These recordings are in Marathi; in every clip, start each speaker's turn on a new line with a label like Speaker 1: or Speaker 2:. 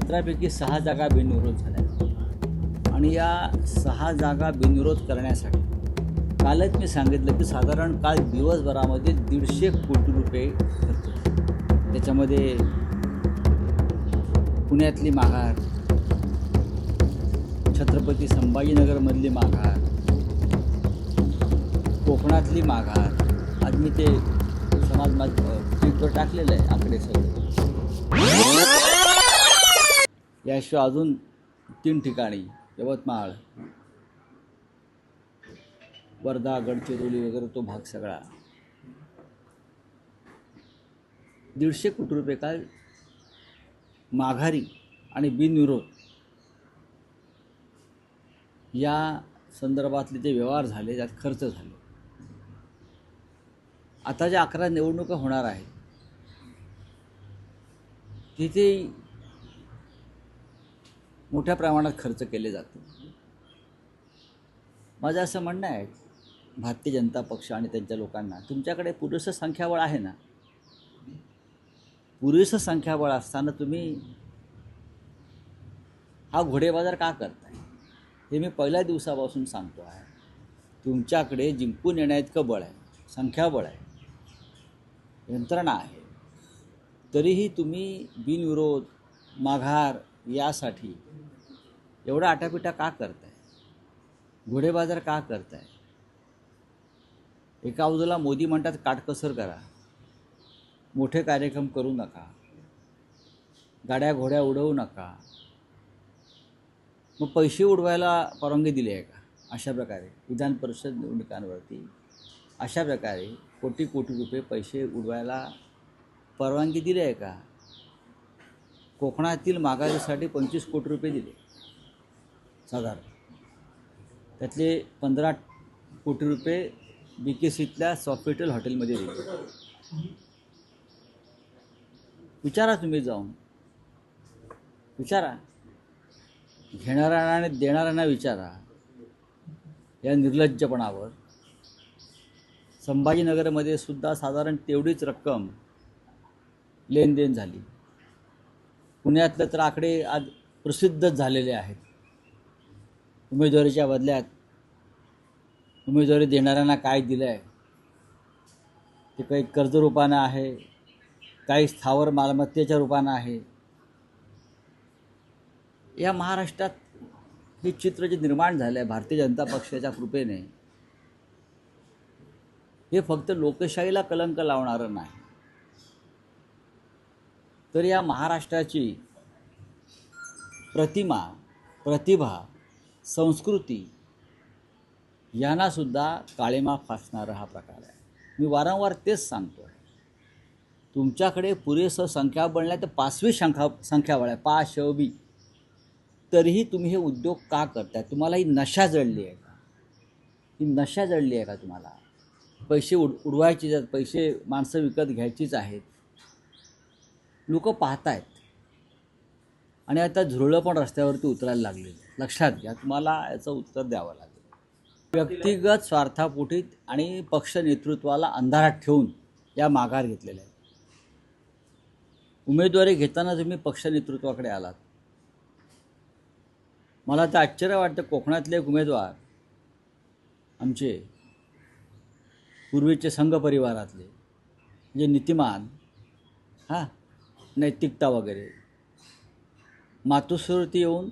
Speaker 1: 17पैकी 6 जागा बिनविरोध झाल्या आणि या 6 जागा बिनविरोध करण्यासाठी कालच मी सांगितलं की साधारण काल दिवसभरामध्ये 150 कोटी रुपये खर्च झाले. त्याच्यामध्ये पुण्यातली माघार, छत्रपती संभाजीनगरमधली माघार, कोकणातली माघार, आज मी ते समाज ट्विटवर टाकलेलं आहे आकडे सगळे. याशिवाय अजून 3 ठिकाणी यवतमाळ, वर्धा, गडचिरोली वगैरे तो भाग सगळा 150 कोटी रुपये काल माघारी आणि बिनविरोध या संदर्भातले जे व्यवहार झाले, त्यात खर्च झाले. आता ज्या 11 निवडणुका होणार आहेत तिथे मोठ्या प्रमाणात खर्च केले जातो. माझं असं म्हणणं आहे भारतीय जनता पक्ष आणि त्यांच्या लोकांना, तुमच्याकडे पुरेसं संख्याबळ आहे ना. पुरेसं संख्याबळ असताना तुम्ही हा घोडेबाजार का करताय हे मी पहिल्या दिवसापासून सांगतो आहे. तुमच्याकडे जिंकून येण्याइतकं बळ आहे, संख्याबळ आहे, यंत्रणा आहे, तरीही तुम्ही बिनविरोध माघार यासाठी एवढा आटापिटा का करताय, घोडेबाजार का करताय. एका बाजूला मोदी म्हणतात काटकसर करा, मोठे कार्यक्रम करू नका, गाड्या घोड्या उडवू नका, मग पैसे उडवायला परवानगी दिली आहे का. अशा प्रकारे विधान परिषद निवडणुकांवरती अशा प्रकारे कोटी कोटी रुपये पैसे उडवायला परवानगी दिली आहे का. कोकणातील माघारीसाठी 25 कोटी रुपये दिले साधारण, त्यातले 15 कोटी रुपये BKCतल्या सॉफिटेल हॉटेलमध्ये दिले. विचारा तुम्ही जाऊन, विचारा, घेणाऱ्यांना आणि देणाऱ्यांना विचारा या निर्लज्जपणावर. संभाजीनगरमध्ये सुद्धा साधारण तेवढीच रक्कम लेनदेन झाली. पुण्यातलं तर आकडे आज प्रसिद्धच झालेले आहेत. उमेदवारीच्या बदल्यात उमेदवारी देणाऱ्यांना काय दिलं आहे ते काही कर्ज रूपानं आहे, काही स्थावर मालमत्तेच्या रूपानं आहे. या महाराष्ट्रात हे चित्र जे निर्माण झालं आहे भारतीय जनता पक्षाच्या कृपेने, हे फक्त लोकशाहीला कलंक लावणारं नाही, तर या महाराष्ट्राची प्रतिमा, प्रतिभा, संस्कृती यांनासुद्धा काळिमा फासणारा हा प्रकार आहे. मी वारंवार तेच सांगतो आहे, तुमच्याकडे पुरेसं संख्याबळ नाही तर 5वी संख्याबळ आहे, 5 तरीही तुम्ही हे उद्योग का करताय. तुम्हाला ही नशा जडली आहे का, ही नशा जडली आहे का तुम्हाला. पैसे उडवायचीच आहेत, पैसे माणसं विकत घ्यायचीच आहेत. लोक पाहत आहेत आणि आता झुरळं पण रस्त्यावरती उतरायला लागले. लक्षात घ्या, तुम्हाला याचं उत्तर द्यावं लागेल. व्यक्तिगत स्वार्थापोटी आणि पक्ष नेतृत्वाला अंधारात ठेवून या माघार घेतलेल्या आहेत. उमेदवारी घेताना तुम्ही पक्ष नेतृत्वाकडे आलात. मला तर आश्चर्य वाटतं, कोकणातले एक उमेदवार आमचे पूर्वीचे संघ परिवारातले म्हणजे नीतिमान, नैतिकता वगैरे, मातोश्रीवरती येऊन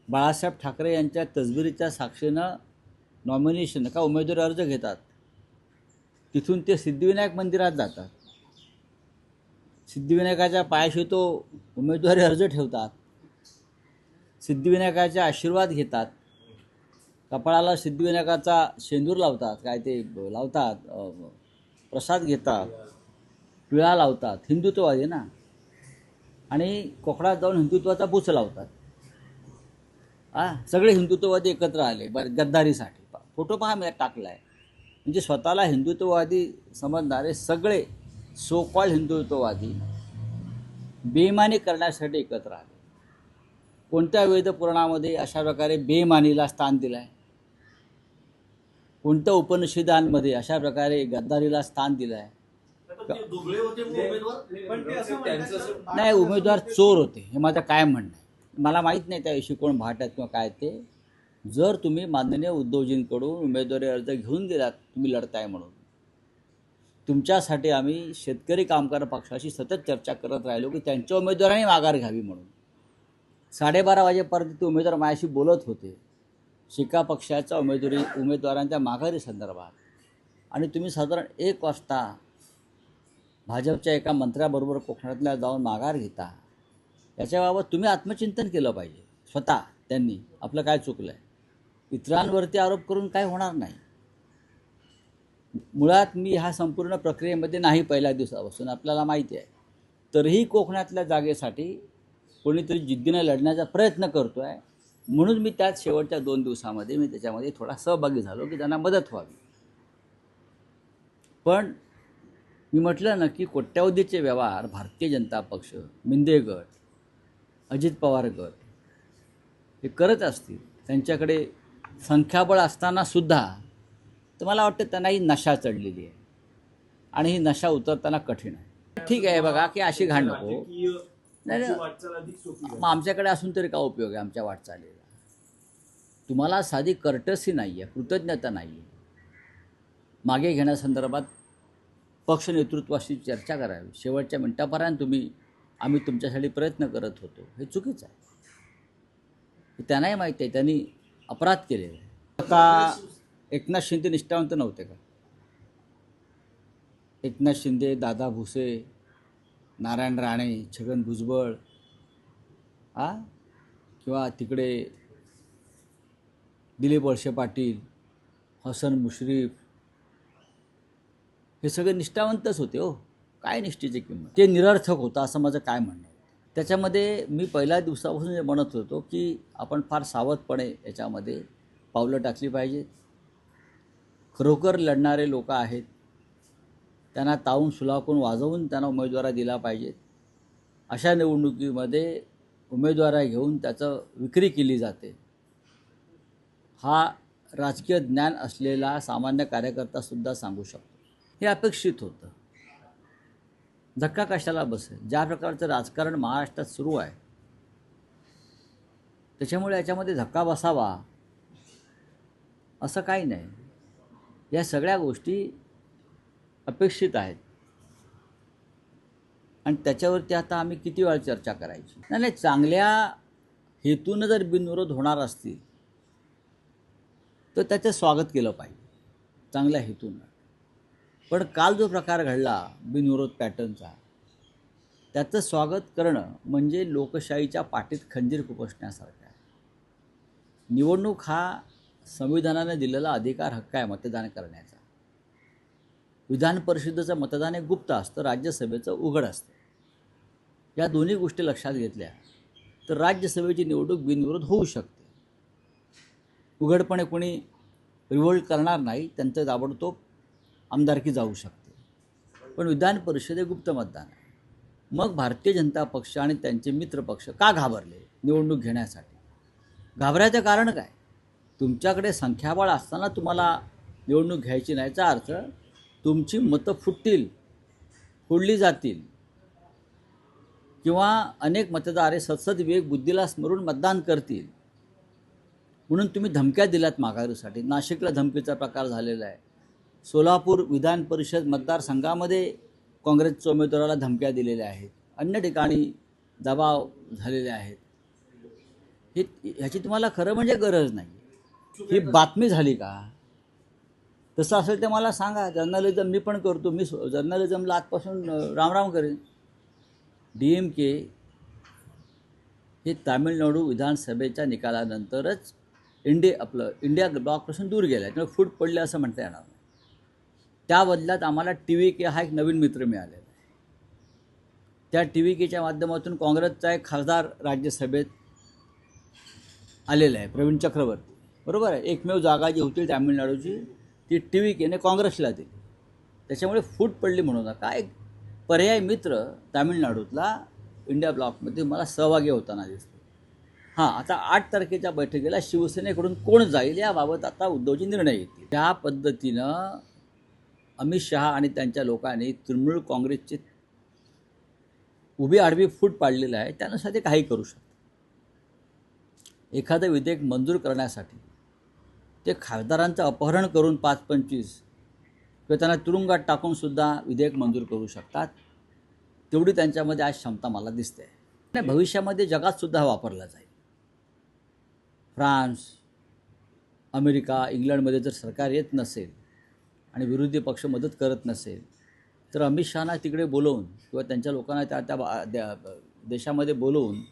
Speaker 1: बाळासाहेब ठाकरे यांच्या तसबिरीच्या साक्षीनं नॉमिनेशन का उमेदवारी अर्ज घेतात. तिथून ते सिद्धिविनायक मंदिरात जातात, सिद्धिविनायकाच्या पायाशी तो उमेदवारी अर्ज ठेवतात, सिद्धिविनायकाचे आशीर्वाद घेतात, कपाळाला सिद्धिविनायकाचा शेंदूर लावतात, काय ते लावतात, प्रसाद घेतात, पिळा लावतात. हिंदुत्ववादी ना, आणि कोकणात जाऊन हिंदुत्वाचा पूच लावतात. सगळे हिंदुत्ववादी एकत्र आले गद्दारीसाठी. फोटो पहा मी टाकला आहे. म्हणजे स्वतःला हिंदुत्ववादी समजणारे सगळे सो कॉल्ड हिंदुत्ववादी बेईमानी करण्यासाठी एकत्र आले. कोणत्या वेदपुराणामध्ये अशा प्रकारे बेईमानीला स्थान दिलं आहे, कोणत्या उपनिषदांमध्ये अशा प्रकारे गद्दारीला स्थान दिलं आहे. नाही, उमेदवार चोर होते हे माझं काय म्हणणं आहे. मला माहीत नाही त्याविषयी कोण भाट आहेत किंवा काय ते. जर तुम्ही माननीय उद्धवजींकडून उमेदवारी अर्ज घेऊन गेलात, तुम्ही लढताय म्हणून, तुमच्यासाठी आम्ही शेतकरी कामगार पक्षाशी सतत चर्चा करत राहिलो की त्यांच्या उमेदवारांनी माघार घ्यावी म्हणून. 12:30 वाजेपर्यंत ते उमेदवार माझ्याशी बोलत होते शिका पक्षाच्या उमेदवारांच्या माघारी संदर्भात. आणि तुम्ही साधारण 1 वाजता भाजपच्या एका मंत्र्याबरोबर कोकणातल्या जाऊन माघार घेता. याच्याबाबत तुम्ही आत्मचिंतन केलं पाहिजे स्वतः. त्यांनी आपलं काय चुकलं आहे. इतरांवरती आरोप करून काय होणार नाही. मुळात मी ह्या संपूर्ण प्रक्रियेमध्ये नाही पहिल्या दिवसापासून, आपल्याला माहिती आहे. तरीही कोकणातल्या जागेसाठी कोणीतरी जिद्दीने लढण्याचा प्रयत्न करतो आहे. म्हणून मी त्यात शेवटच्या 2 दिवसामध्ये मी त्याच्यामध्ये थोडा सहभागी झालो की त्यांना मदत व्हावी. पण मी म्हटलं ना की कोट्यावधीचे व्यवहार भारतीय जनता पक्ष, मिंदे गट, अजित पवार गट हे करत असतील, त्यांच्याकडे संख्याबळ असतानासुद्धा, तर मला वाटतं त्यांना ही नशा चढलेली आहे आणि ही नशा उतरताना कठीण आहे. ठीक आहे, बघा की अशी घाण नको. नाही, मग आमच्याकडे असून तरी का उपयोग आहे आमच्या वाटचालीला. तुम्हाला साधी कर्टसी नाही आहे, कृतज्ञता नाही आहे. मागे घेण्यासंदर्भात पक्ष नेतृत्वाशी चर्चा करावी. शेवटच्या मिनिटापर्यंत आम्ही तुमच्यासाठी प्रयत्न करत होतो, हे चुकीचं आहे. त्यांनाही माहिती आहे त्यांनी अपराध केलेला आहे. आता एकनाथ शिंदे निष्ठावंत नव्हते का? एकनाथ शिंदे, दादा भुसे, नारायण राणे, छगन भुजबळ, किंवा तिकडे दिलीप वळसे पाटील, हसन मुश्रीफ, हे सगळे निष्ठावंतच होते हो. काय निष्ठेची किंमत? ते निरर्थक होतं असं माझं काय म्हणणं आहे. त्याच्यामध्ये मी पहिल्या दिवसापासून जे म्हणत होतो की आपण फार सावधपणे याच्यामध्ये पावलं टाकली पाहिजेत. खरोखर लढणारे लोक आहेत, त्यांना तावून सुलाखून वाजवून त्यांना उमेदवारी दिला पाहिजेत. अशा निवडणुकीमध्ये उमेदवारी घेऊन त्याचं विक्री केली जाते, हा राजकीय ज्ञान असलेला सामान्य कार्यकर्तासुद्धा सांगू शकतो. हे अपेक्षित होतं. धक्का कशाला बसेल? ज्या प्रकारचं राजकारण महाराष्ट्रात सुरू आहे त्याच्यामुळे याच्यामध्ये धक्का बसावा असं काही नाही. या सगळ्या गोष्टी अपेक्षित आहेत आणि त्याच्यावरती आता आम्ही किती वेळा चर्चा करायची. नाही, चांगल्या हेतूनं जर बिनविरोध होणार असतील तर त्याचं स्वागत केलं पाहिजे, चांगल्या हेतूनं. पण काल जो प्रकार घडला बिनविरोध पॅटर्नचा, त्याचं स्वागत करणं म्हणजे लोकशाहीच्या पाठीत खंजीर खुपसण्यासारखं आहे. निवडणूक हा संविधानाने दिलेला अधिकार, हक्क आहे मतदान करण्याचा. विधान परिषदेचं मतदान हे गुप्त असतं, राज्यसभेचं उघड असतं. या दोन्ही गोष्टी लक्षात घेतल्या तर राज्यसभेची निवडणूक बिनविरोध होऊ शकते. उघडपणे कोणी रिव्होल्ट करणार नाही, त्यांचं ताबडतोब आमदारकी जाऊ शकते. पण विधान परिषद हे गुप्त मतदान आहे. मग भारतीय जनता पक्ष आणि त्यांचे मित्र पक्ष का घाबरले निवडणूक घेण्यासाठी? घाबरायचं कारण काय? तुमच्याकडे संख्याबळ असताना तुम्हाला निवडणूक घ्यायची नाही, याचा अर्थ तुमची मतं फोडली जातील किंवा अनेक मतदार सतसत विवेक बुद्धीला स्मरून मतदान करतील म्हणून तुम्ही धमक्या दिल्यात माघारीसाठी. नाशिकला धमकीचा प्रकार झालेला आहे. सोलापूर विधान परिषद मतदारसंघामध्ये काँग्रेसच्या उमेदवाराला धमक्या दिलेल्या आहेत. अन्य ठिकाणी दबाव झालेले आहेत. ह्याची तुम्हाला खरं म्हणजे गरज नाही. ही बातमी झाली का? तसं असेल तर मला सांगा. जर्नलिझम मी पण करतो. मी जर्नलिझमला आजपासून रामराम करेन. DMK हे तामिळनाडू विधानसभेच्या निकालानंतरच इंडिया ब्लॉकपासून दूर गेला आहे, त्यामुळे फूट पडले असं म्हणता येणार नाही. त्या बदल्यात आम्हाला TVK हा एक नवीन मित्र मिळालेला आहे. त्या TVKच्या माध्यमातून काँग्रेसचा एक खासदार राज्यसभेत आलेला आहे, प्रवीण चक्रवर्ती. बरोबर आहे. एकमेव जागा जी होती तामिळनाडूची ती TVKने काँग्रेसला दिली. त्याच्यामुळे फूट पडली म्हणून काय पर्याय मित्र तामिळनाडूतला इंडिया ब्लॉकमध्ये मला सहभागी होताना दिसतो. हां, आता 8 तारखेच्या बैठकीला शिवसेनेकडून कोण जाईल याबाबत आता उद्धवजी निर्णय घेतील. त्या पद्धतीनं अमित शहा आणि त्यांच्या लोकांनी तृणमूल काँग्रेसचे उभी आडवी फूट पाडलेलं आहे, त्यानुसार ते काही करू शकतात. एखादं विधेयक मंजूर करण्यासाठी ते खासदारांचं अपहरण करून 5-25 किंवा त्यांना तुरुंगात टाकूनसुद्धा विधेयक मंजूर करू शकतात. तेवढी त्यांच्यामध्ये आज क्षमता मला दिसते. आणि भविष्यामध्ये जगातसुद्धा वापरला जाईल. फ्रान्स, अमेरिका, इंग्लंडमध्ये जर सरकार येत नसेल आणि विरोधी पक्ष मदत करत नसेल, तर अमित शहाना तिकडे बोलवून किंवा त्यांच्या लोकांना त्या देशामध्ये बोलवून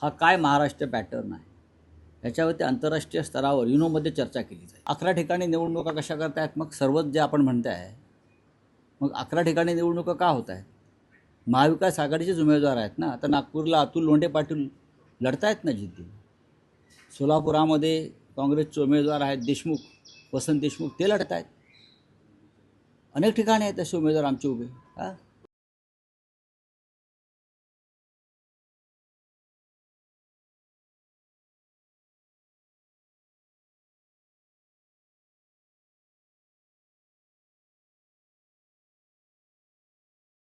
Speaker 1: हा काय महाराष्ट्र पॅटर्न आहे याच्यावरती आंतरराष्ट्रीय स्तरावर युनोमध्ये चर्चा केली जाईल. 11 ठिकाणी निवडणुका कशा करतायत? मग सर्वच जे आपण म्हणताय, मग 11 ठिकाणी निवडणुका का होत आहेत? महाविकास आघाडीचेच उमेदवार आहेत ना. आता नागपूरला अतुल लोंढे पाटील लढतायत ना जिद्दी. सोलापुरामध्ये काँग्रेसचे उमेदवार आहेत देशमुख, वसंत देशमुख, ते लढत आहेत. अनेक ठिकाणी आहेत असे उमेदवार आमचे उभे.